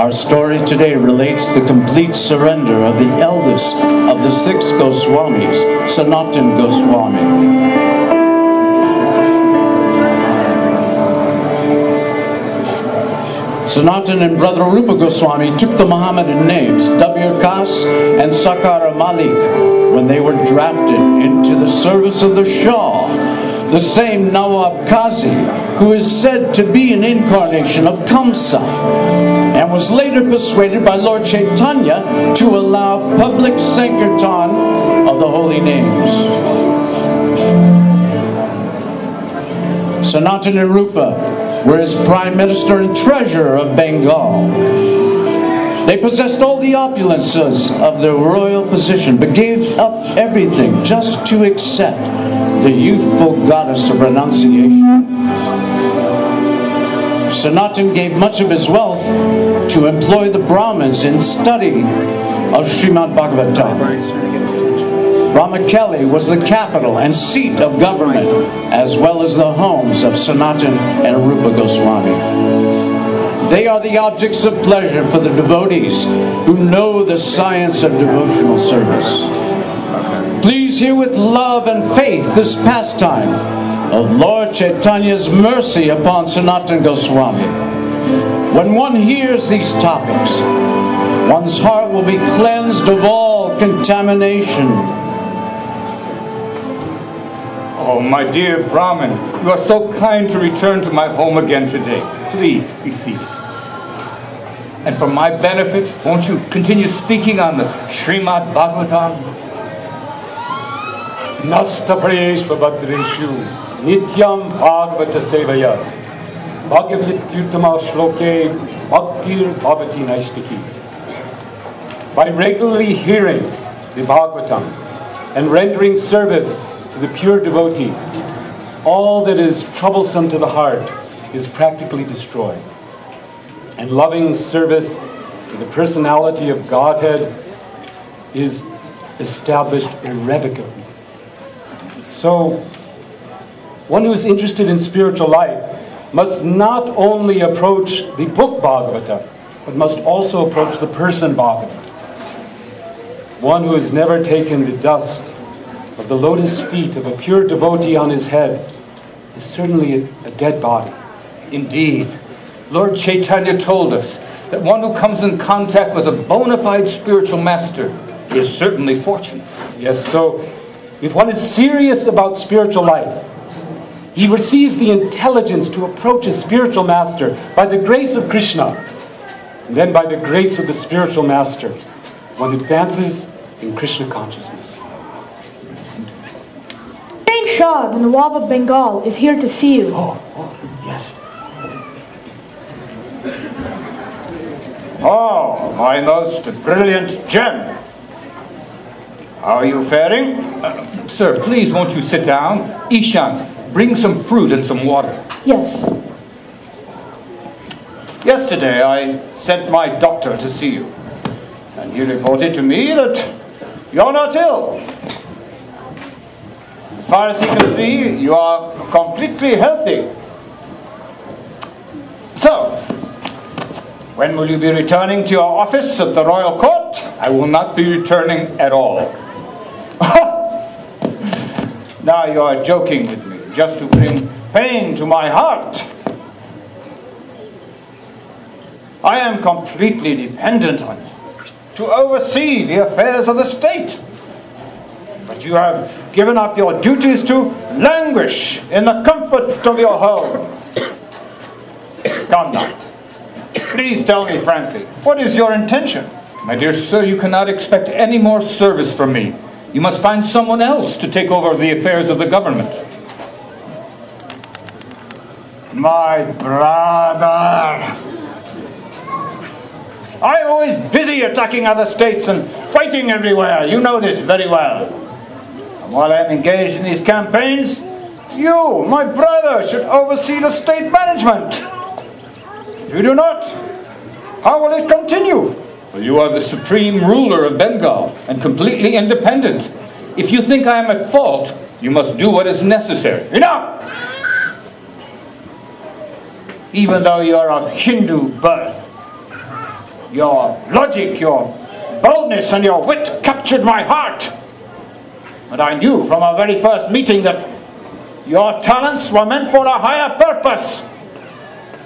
Our story today relates the complete surrender of the eldest of the 6 Goswamis, Sanatana Goswami. Sanatana and Brother Rupa Goswami took the Mohammedan names Dabir Kas and Sakara Malik when they were drafted into the service of the Shah, the same Nawab Qazi who is said to be an incarnation of Kamsa, and was later persuaded by Lord Chaitanya to allow public Sankirtan of the holy names. Sanatana and Rupa were as Prime Minister and Treasurer of Bengal. They possessed all the opulences of their royal position, but gave up everything just to accept the youthful goddess of renunciation. Sanatana gave much of his wealth to employ the Brahmins in study of Srimad Bhagavatam. Brahmakeli was the capital and seat of government, as well as the homes of Sanatana and Rupa Goswami. They are the objects of pleasure for the devotees who know the science of devotional service. Please hear with love and faith this pastime of Lord Chaitanya's mercy upon Sanatana Goswami. When one hears these topics, one's heart will be cleansed of all contamination. Oh, my dear Brahmin, you are so kind to return to my home again today. Please be seated. And for my benefit, won't you continue speaking on the Srimad Bhagavatam? Nasta prayeshvabhadreshu nityam bhagavata sevaya bhagavatyuttama shloke bhaktir bhavati naistiki. By regularly hearing the Bhagavatam and rendering service to the pure devotee, all that is troublesome to the heart is practically destroyed. And loving service to the personality of Godhead is established irrevocably. So, one who is interested in spiritual life must not only approach the book Bhagavata, but must also approach the person Bhagavata. One who has never taken the dust of the lotus feet of a pure devotee on his head is certainly a dead body. Indeed, Lord Chaitanya told us that one who comes in contact with a bona fide spiritual master is certainly fortunate. Yes, so if one is serious about spiritual life, he receives the intelligence to approach a spiritual master by the grace of Krishna, and then by the grace of the spiritual master, one advances in Krishna consciousness. Shah, the Nawab of Bengal, is here to see you. Yes. Oh, my most brilliant gem. How are you faring? Sir, please won't you sit down? Ishan, bring some fruit and some water. Yes. Yesterday I sent my doctor to see you, and he reported to me that you're not ill. As far as he can see, you are completely healthy. So, when will you be returning to your office at the Royal Court? I will not be returning at all. Now you are joking with me, just to bring pain to my heart. I am completely dependent on you to oversee the affairs of the state. But you have given up your duties to languish in the comfort of your home. Come now. Please tell me frankly, what is your intention? My dear sir, you cannot expect any more service from me. You must find someone else to take over the affairs of the government. My brother, I'm always busy attacking other states and fighting everywhere. You know this very well. And while I'm engaged in these campaigns, you, my brother, should oversee the state management. If you do not, how will it continue? Well, you are the supreme ruler of Bengal and completely independent. If you think I am at fault, you must do what is necessary. Enough! Even though you are of Hindu birth, Your logic, your boldness, and your wit captured my heart. And I knew from our very first meeting that your talents were meant for a higher purpose.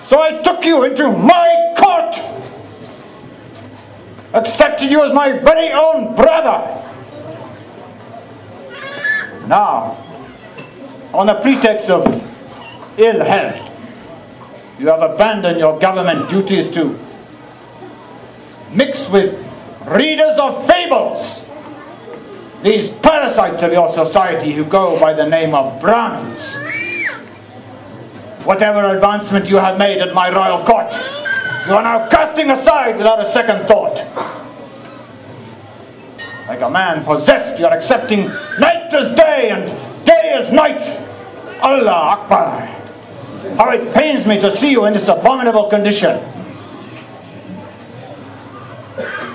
So I took you into my court, accepted you as my very own brother. Now, on the pretext of ill health, you have abandoned your government duties to mix with readers of fables, these parasites of your society who go by the name of Brahmins. Whatever advancement you have made at my royal court, you are now casting aside without a second thought. Like a man possessed, you are accepting night as day and day as night. Allah Akbar. How it pains me to see you in this abominable condition.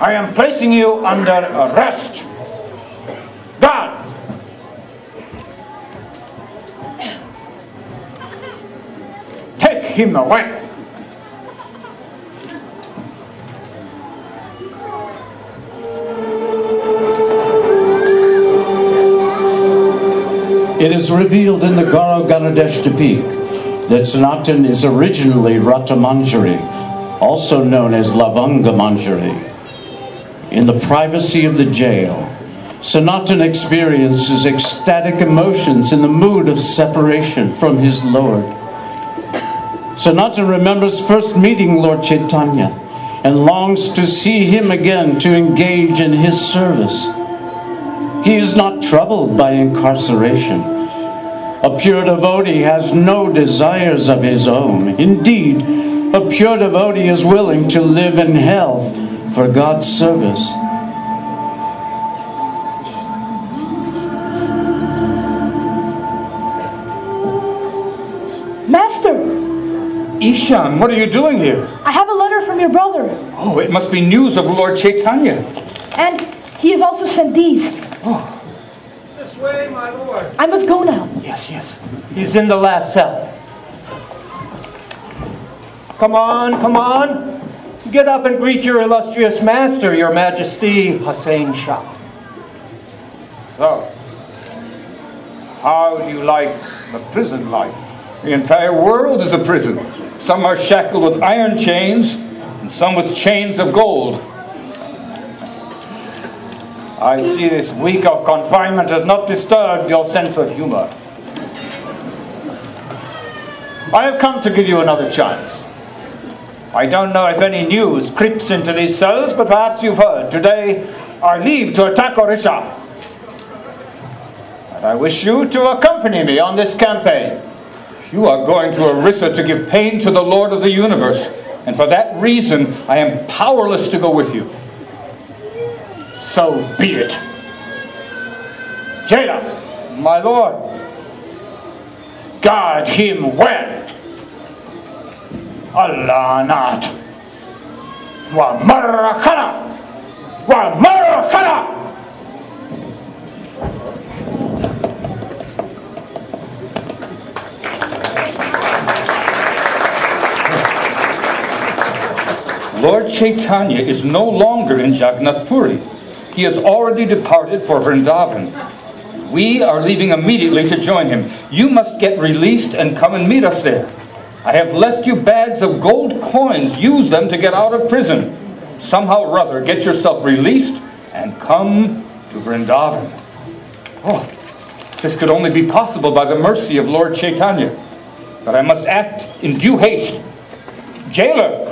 I am placing you under arrest. Guard! Take him away. It is revealed in the Gaura-Ganadeshtapik that Sanatan is originally Rata Manjari, also known as Lavanga Manjari. In the privacy of the jail, Sanatan experiences ecstatic emotions in the mood of separation from his Lord. Sanatan remembers first meeting Lord Chaitanya and longs to see him again to engage in his service. He is not troubled by incarceration. A pure devotee has no desires of his own. Indeed, a pure devotee is willing to live in health for God's service. Master! Ishan, what are you doing here? I have a letter from your brother. Oh, it must be news of Lord Chaitanya. And he has also sent these. Oh. This way, my lord. I must go now. Yes, yes. He's in the last cell. Come on, come on. Get up and greet your illustrious master, your Majesty Hussain Shah. So, how do you like the prison life? The entire world is a prison. Some are shackled with iron chains, and some with chains of gold. I see this week of confinement has not disturbed your sense of humor. I have come to give you another chance. I don't know if any news creeps into these cells, but perhaps you've heard. Today, I leave to attack Orissa. And I wish you to accompany me on this campaign. You are going to Orissa to give pain to the Lord of the universe, and for that reason, I am powerless to go with you. So be it. Jailer, My lord. guard him well. Allah Nat. Wa Marakana. Wa Marakana. Lord Chaitanya is no longer in Jagannath Puri. He has already departed for Vrindavan. We are leaving immediately to join him. You must get released and come and meet us there. I have left you bags of gold coins. Use them to get out of prison. Somehow or other, get yourself released and come to Vrindavan. Oh, this could only be possible by the mercy of Lord Chaitanya. But I must act in due haste. Jailer!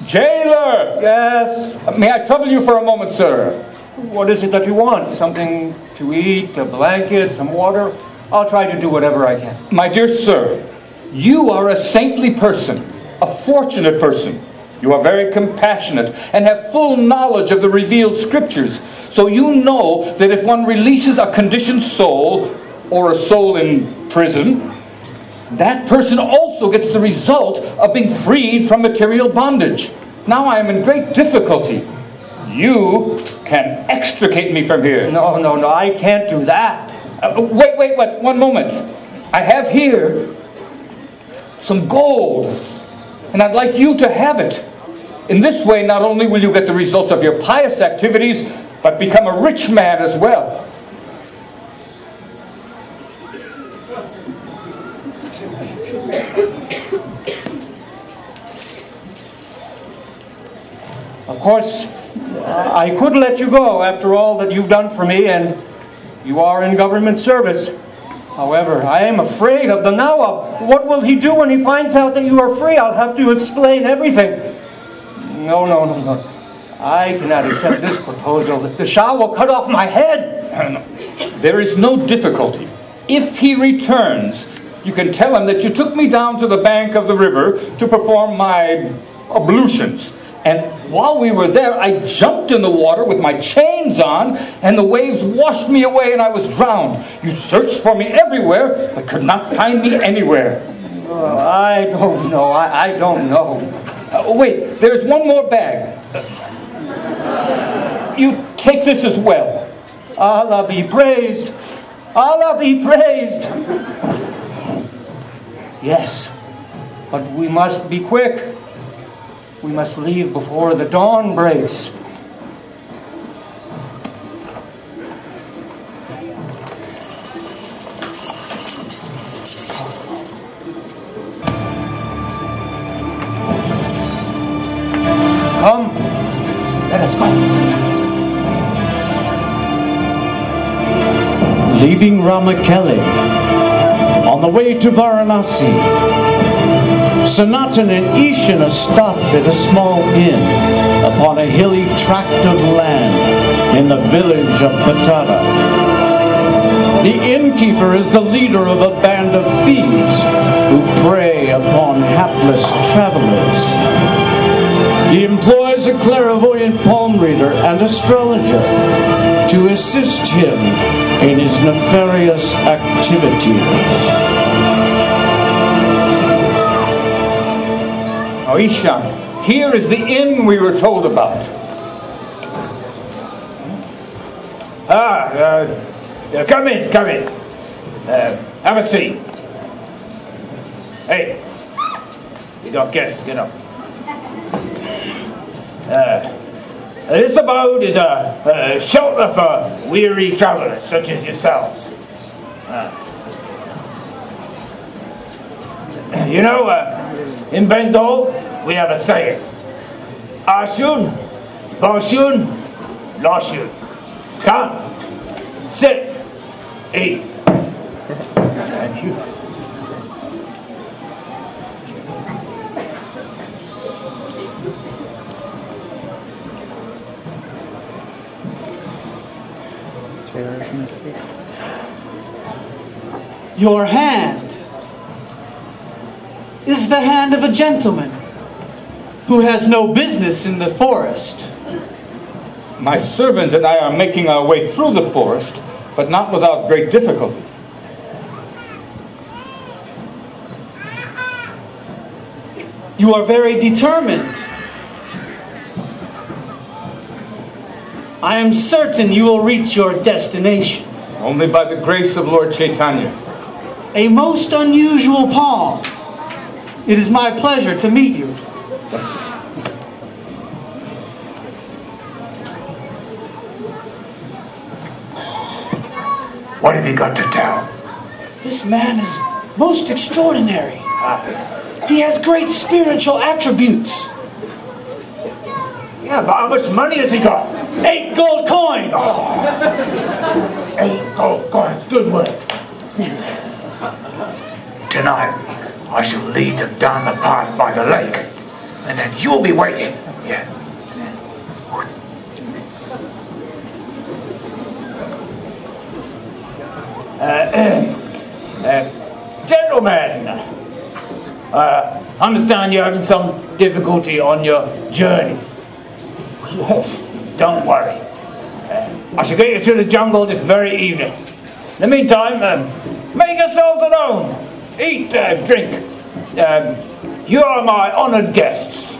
Jailer! Yes. May I trouble you for a moment, sir? What is it that you want? Something to eat, a blanket, some water? I'll try to do whatever I can. My dear sir, you are a saintly person, a fortunate person. You are very compassionate and have full knowledge of the revealed scriptures. So you know that if one releases a conditioned soul, or a soul in prison, that person also gets the result of being freed from material bondage. Now I am in great difficulty. You can extricate me from here. No, I can't do that. Wait, one moment. I have here some gold, and I'd like you to have it. In this way, not only will you get the results of your pious activities, but become a rich man as well. Of course, I could let you go after all that you've done for me, and you are in government service. However, I am afraid of the Nawab. What will he do when he finds out that you are free? I'll have to explain everything. No. I cannot accept this proposal. The Shah will cut off my head. There is no difficulty. If he returns, you can tell him that you took me down to the bank of the river to perform my ablutions. And while we were there, I jumped in the water with my chains on, and the waves washed me away and I was drowned. You searched for me everywhere, but could not find me anywhere. I don't know. I don't know. Wait, there's one more bag. You take this as well. Allah be praised. Allah be praised. Yes, but we must be quick. We must leave before the dawn breaks. Come, let us go. Leaving Ramakeli, on the way to Varanasi, Sanatana and Ishana stopped at a small inn upon a hilly tract of land in the village of Patara. The innkeeper is the leader of a band of thieves who prey upon hapless travelers. He employs a clairvoyant palm reader and astrologer to assist him in his nefarious activities. Oh, Ishan, here is the inn we were told about. Come in. Have a seat. Hey, you got guests, get up. This abode is a shelter for weary travelers such as yourselves. In Bengal, we have a saying: Ashun, Bashun, Lashun. Come, sit, eat. Thank you. Your hand is the hand of a gentleman who has no business in the forest. My servant and I are making our way through the forest, but not without great difficulty. You are very determined. I am certain you will reach your destination. Only by the grace of Lord Chaitanya. A most unusual palm. It is my pleasure to meet you. What have you got to tell? This man is most extraordinary. He has great spiritual attributes. Yeah, but how much money has he got? 8 gold coins. 8 gold coins, good work. Tonight, I shall lead them down the path by the lake, and then you'll be waiting. Yeah. Gentlemen, I understand you're having some difficulty on your journey. Yes. Don't worry. I shall get you through the jungle this very evening. In the meantime, make yourselves at home. Eat, drink. You are my honoured guests.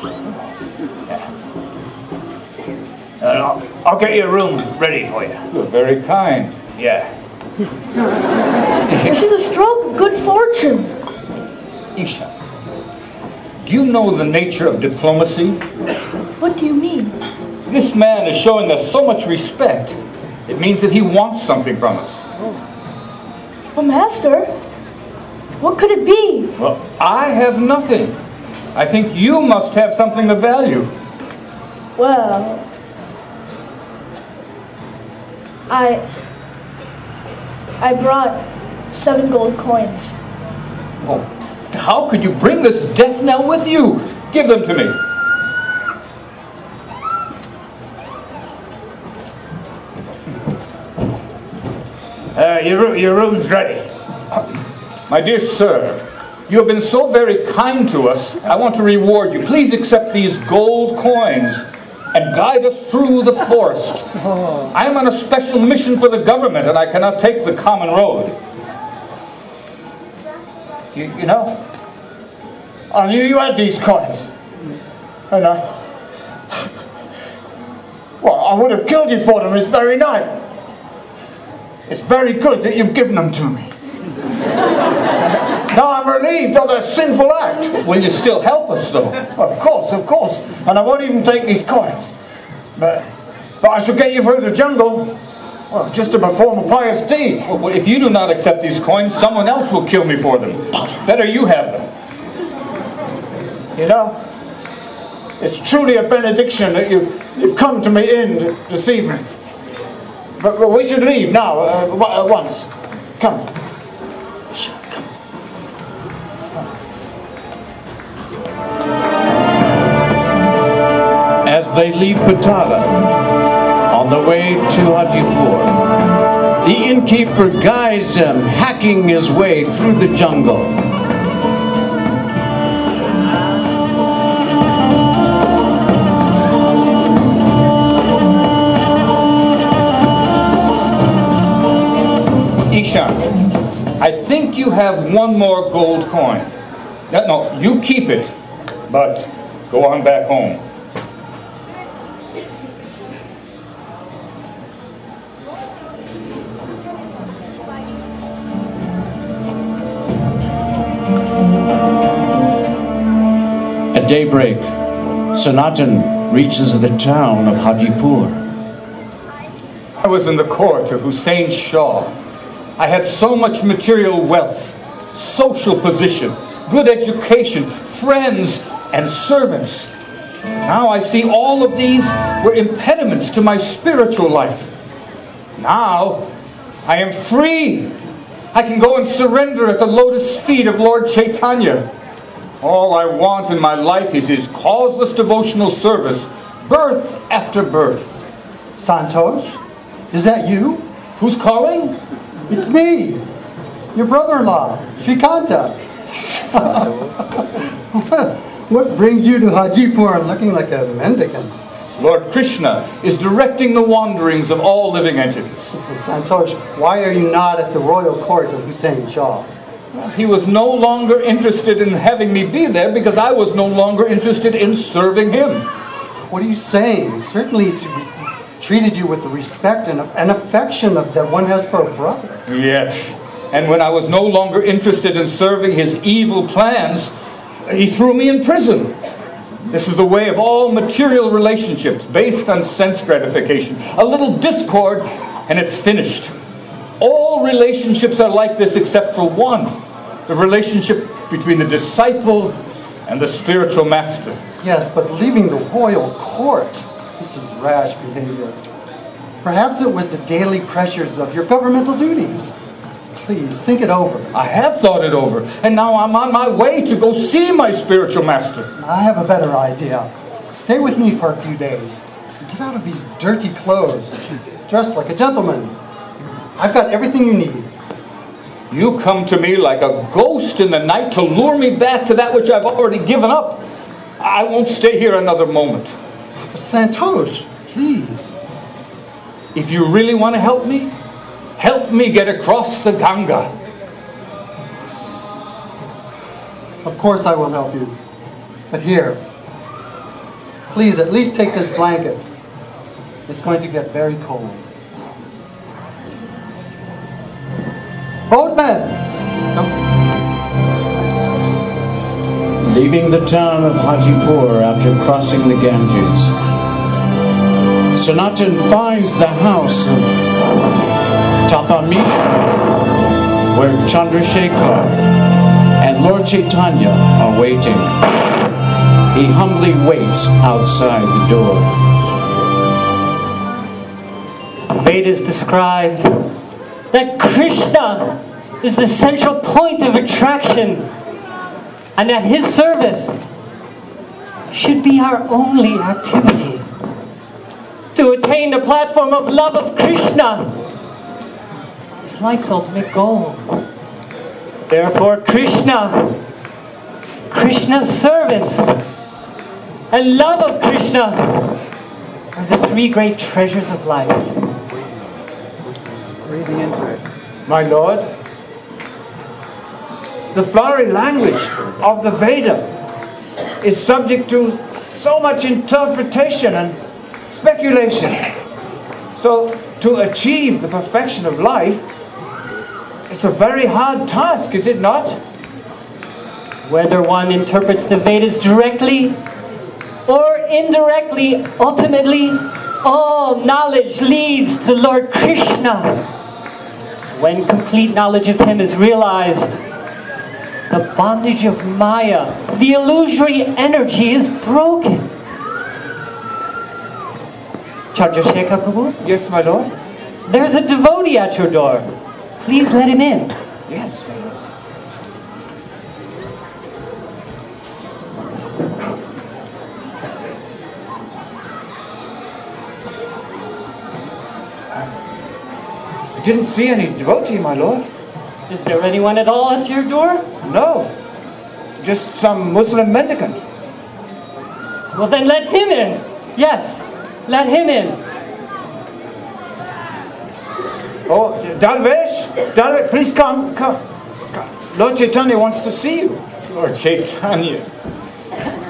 I'll get your room ready for you. You're very kind. Yeah. This is a stroke of good fortune. Isha, do Do you know the nature of diplomacy? What do you mean? This man is showing us so much respect. It means that he wants something from us. But Master, what could it be? Well, I have nothing. I think you must have something of value. Well, I brought 7 gold coins. Oh, how could you bring this death knell with you? Give them to me. Your room's ready. My dear sir, you have been so very kind to us. I want to reward you. Please accept these gold coins and guide us through the forest. I am on a special mission for the government, and I cannot take the common road. You know, I knew you had these coins. And I would have killed you for them this very night. It's very good that you've given them to me. Now I'm relieved of their sinful act. Will you still help us, though? Of course. And I won't even take these coins. But I shall get you through the jungle, well, just to perform a pious deed. Well, if you do not accept these coins, someone else will kill me for them. Better you have them. You know, it's truly a benediction that you've come to me in this evening. But we should leave now, at once. Come. As they leave Patada, on the way to Hajipur, the innkeeper guides him, hacking his way through the jungle. Ishan, I think you have one more gold coin. No, you keep it, but go on back home. At daybreak, Sanatan reaches the town of Hajipur. I was in the court of Hussein Shah. I had so much material wealth, social position, good education, friends, and servants. Now I see all of these were impediments to my spiritual life. Now I am free. I can go and surrender at the lotus feet of Lord Chaitanya. All I want in my life is his causeless devotional service, birth after birth. Santosh, is that you? Who's calling? It's me, your brother-in-law, Sri Caitanya. What brings you to Hajipur looking like a mendicant? Lord Krishna is directing the wanderings of all living entities. Santosh, why are you not at the royal court of Hussein Shah? He was no longer interested in having me be there because I was no longer interested in serving him. What are you saying? Certainly he's treated you with the respect and affection that one has for a brother. Yes, and when I was no longer interested in serving his evil plans, he threw me in prison. This is the way of all material relationships based on sense gratification. A little discord and it's finished. All relationships are like this except for one, the relationship between the disciple and the spiritual master. Yes, but leaving the royal court, this is rash behavior. Perhaps it was the daily pressures of your governmental duties. Please, think it over. I have thought it over, and now I'm on my way to go see my spiritual master. I have a better idea. Stay with me for a few days. Get out of these dirty clothes. Dress like a gentleman. I've got everything you need. You come to me like a ghost in the night to lure me back to that which I've already given up. I won't stay here another moment. Santosh, please. If you really want to help me get across the Ganga. Of course I will help you. But here, please at least take this blanket. It's going to get very cold. Boatman! Come. Leaving the town of Hajipur after crossing the Ganges, Sanatan finds the house of Tapamishra, where Chandrasekhar and Lord Chaitanya are waiting. He humbly waits outside the door. Vedas describe that Krishna is the central point of attraction, and that his service should be our only activity. To attain the platform of love of Krishna is life's ultimate goal. Therefore, Krishna's service, and love of Krishna are the three great treasures of life. Breathing into it. My Lord, the flowery language of the Veda is subject to so much interpretation and speculation. So to achieve the perfection of life, it's a very hard task, is it not? Whether one interprets the Vedas directly or indirectly, ultimately, all knowledge leads to Lord Krishna. When complete knowledge of him is realized, the bondage of Maya, the illusory energy, is broken. Chandrasekhar Prabhu? Yes, my Lord? There's a devotee at your door. Please let him in. Yes, my Lord. I didn't see any devotee, my Lord. Is there anyone at all at your door? No. Just some Muslim mendicant. Well, then let him in. Yes, let him in. Oh, Darvesh, please come. Lord Chaitanya wants to see you. Lord Chaitanya.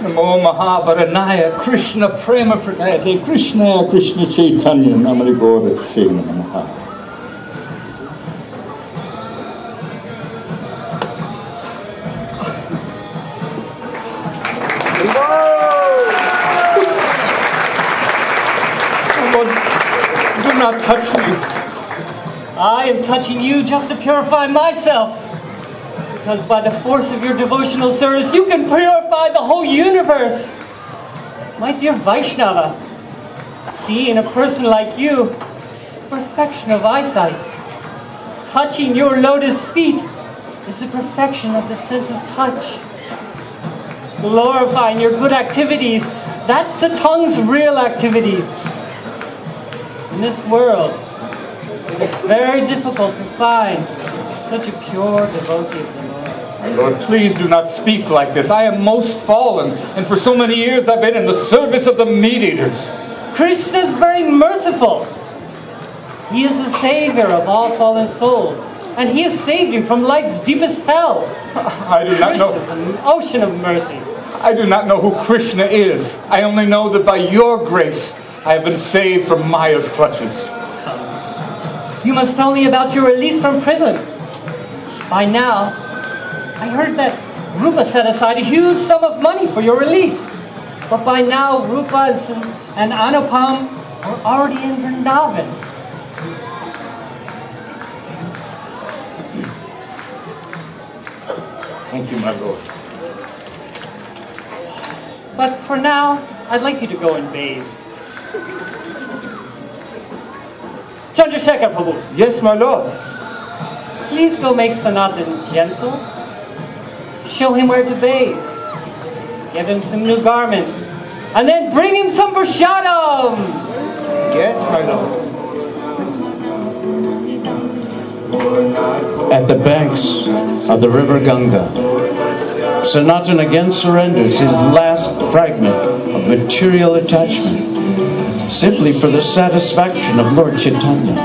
Namo Mahabharanaya Krishna Prema Pranaya Krishna Krishna Chaitanya Namari Gaura Namaha. Do not touch me. I am touching you just to purify myself. Because by the force of your devotional service, you can purify the whole universe. My dear Vaishnava, see in a person like you, perfection of eyesight. Touching your lotus feet is the perfection of the sense of touch. Glorifying your good activities, that's the tongue's real activities. In this world, it is very difficult to find such a pure devotee of the Lord. Lord, please do not speak like this. I am most fallen, and for so many years I've been in the service of the meat-eaters. Krishna is very merciful. He is the savior of all fallen souls, and he has saved you from life's deepest hell. I do not know. Krishna is an ocean of mercy. I do not know who Krishna is. I only know that by your grace I have been saved from Maya's clutches. You must tell me about your release from prison. By now, I heard that Rupa set aside a huge sum of money for your release. But by now, Rupa and Anupam are already in Vrindavan. Thank you, my Lord. But for now, I'd like you to go and bathe. Chandrasekhar Prabhu. Yes, my Lord. Please go make Sanatan gentle. Show him where to bathe. Give him some new garments. And then bring him some prashadam. Yes, my Lord. At the banks of the river Ganga, Sanatan again surrenders his last fragment of material attachment, simply for the satisfaction of Lord Chaitanya.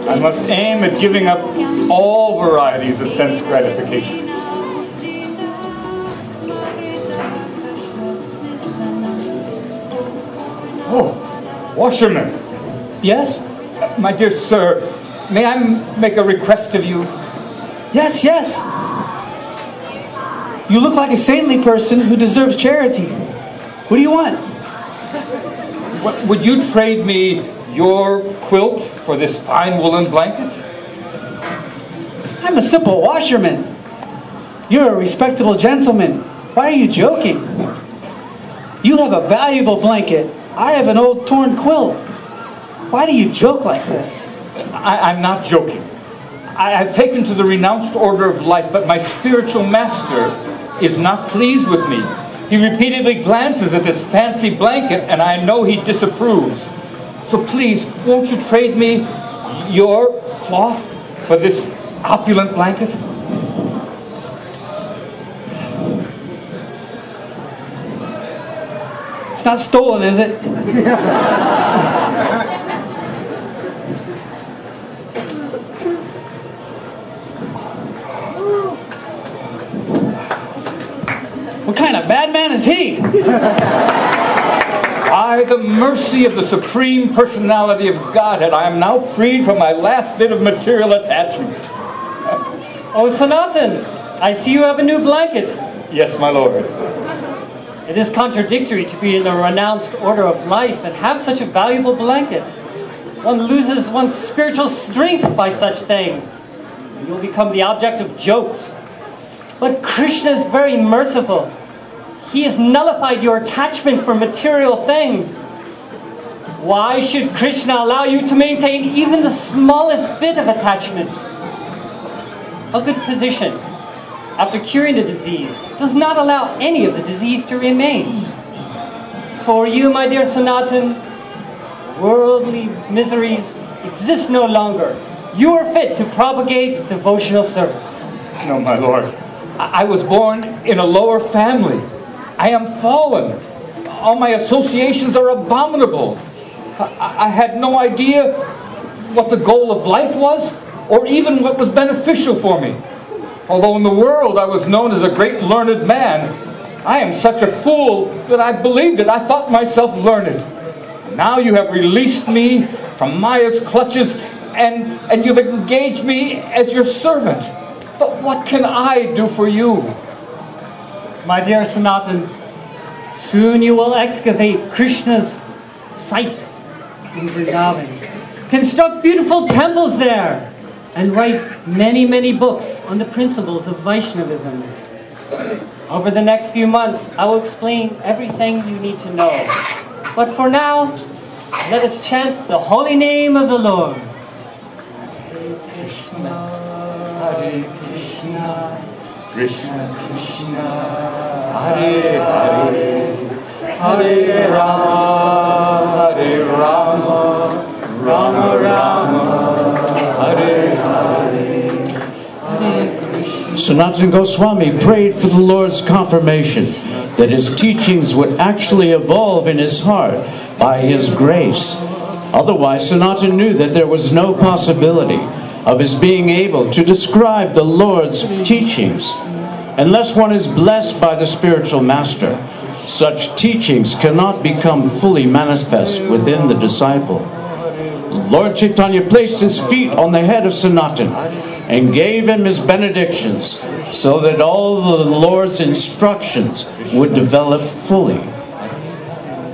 I must aim at giving up all varieties of sense gratification. Oh, washerman. Yes? My dear sir, may I make a request of you? Yes, yes. You look like a saintly person who deserves charity. What do you want? Would you trade me your quilt for this fine woolen blanket? I'm a simple washerman. You're a respectable gentleman. Why are you joking? You have a valuable blanket. I have an old torn quilt. Why do you joke like this? I'm not joking. I've taken to the renounced order of life, but my spiritual master is not pleased with me. He repeatedly glances at this fancy blanket, and I know he disapproves. So please, won't you trade me your cloth for this opulent blanket? It's not stolen, is it? What kind of bad man is he? By the mercy of the Supreme Personality of Godhead, I am now freed from my last bit of material attachment. Oh, Sanatan, I see you have a new blanket. Yes, my lord. It is contradictory to be in the renounced order of life and have such a valuable blanket. One loses one's spiritual strength by such things. And you'll become the object of jokes. But Krishna is very merciful. He has nullified your attachment for material things. Why should Krishna allow you to maintain even the smallest bit of attachment? A good physician, after curing the disease, does not allow any of the disease to remain. For you, my dear Sanatan, worldly miseries exist no longer. You are fit to propagate devotional service. No, my lord. I was born in a lower family. I am fallen. All my associations are abominable. I had no idea what the goal of life was, or even what was beneficial for me. Although in the world I was known as a great learned man, I am such a fool that I believed it. I thought myself learned. Now you have released me from Maya's clutches, and you've engaged me as your servant. But what can I do for you? My dear Sanatan, soon you will excavate Krishna's sites in Vrindavan, construct beautiful temples there, and write many, many books on the principles of Vaishnavism. Over the next few months, I will explain everything you need to know. But for now, let us chant the holy name of the Lord. Hare Krishna, Hare Krishna, Krishna Krishna, Hare Hare, Hare Rama, Hare Rama, Rama Rama, Hare Hare, Hare Krishna. Sanatana Goswami prayed for the Lord's confirmation that his teachings would actually evolve in his heart by his grace. Otherwise, Sanatana knew that there was no possibility of his being able to describe the Lord's teachings. Unless one is blessed by the spiritual master, such teachings cannot become fully manifest within the disciple. Lord Chaitanya placed his feet on the head of Sanatana and gave him his benedictions so that all the Lord's instructions would develop fully.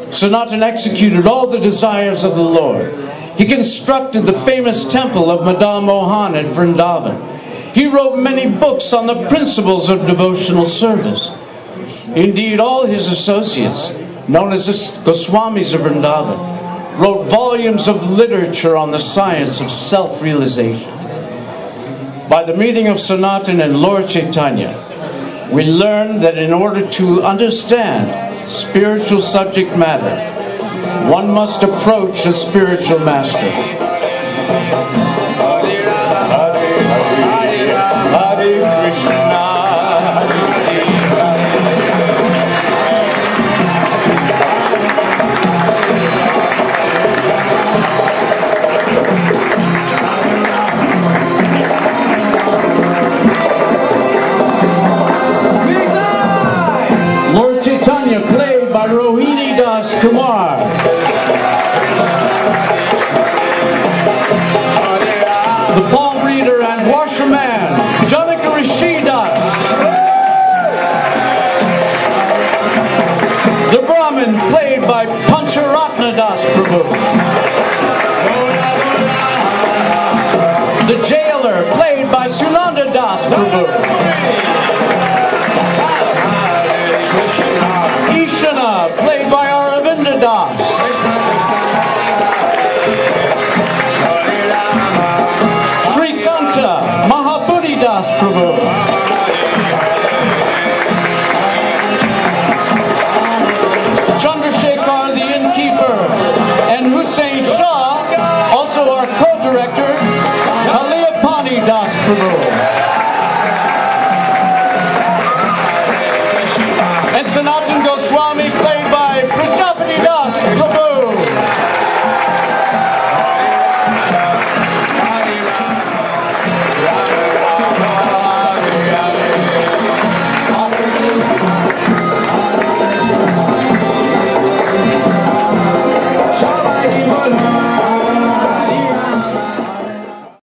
Sanatana executed all the desires of the Lord. He constructed the famous temple of Madame Mohan at Vrindavan. He wrote many books on the principles of devotional service. Indeed, all his associates, known as the Goswamis of Vrindavan, wrote volumes of literature on the science of self-realization. By the meeting of Sanatana and Lord Chaitanya, we learn that in order to understand spiritual subject matter, one must approach a spiritual master. Lord Chaitanya, played by Rohini Das Kumar.